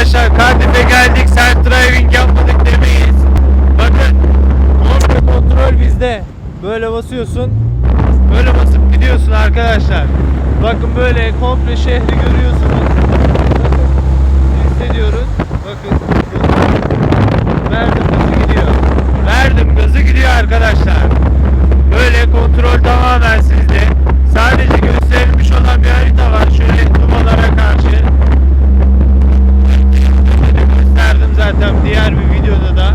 arkadaşlar, Cardiff'e geldik, self driving yapmadık demeyiz. Bakın, komple kontrol bizde. Böyle basıyorsun, böyle basıp gidiyorsun arkadaşlar. Bakın böyle komple şehri görüyorsunuz. Hissediyoruz. Bakın, verdim gazı gidiyor. Verdim gazı gidiyor arkadaşlar. Böyle kontrol tamamen sizde. Sadece gösterilmiş olan bir harita var. Şöyle dumalara karşı. Gösterdim zaten diğer bir videoda da.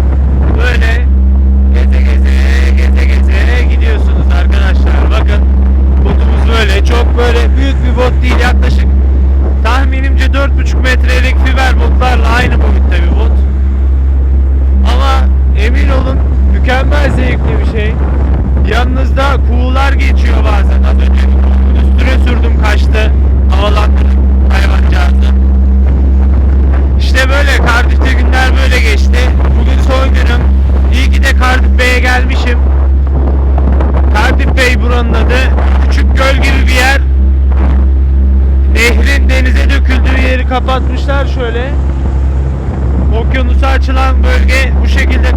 Böyle geze gidiyorsunuz arkadaşlar. Bakın botumuz böyle. Çok böyle büyük bir bot değil. Yaklaşık tahminimce 4,5 metrelik fiber botlarla aynı boyutta bir bot. Ama emin olun mükemmel zevkli bir şey. Yanınızda kuğular geçiyor bazen. Az önce üstüne sürdüm, kaçtı. Havalandırdım hayvancağızı. İşte böyle Cardiff'te günler böyle geçti. Bugün son günüm. İyi ki de Cardiff Bey'e gelmişim. Cardiff Bey buranın adı. Küçük göl gibi bir yer. Nehrin denize döküldüğü yeri kapatmışlar şöyle. Okyanusa açılan bölge bu şekilde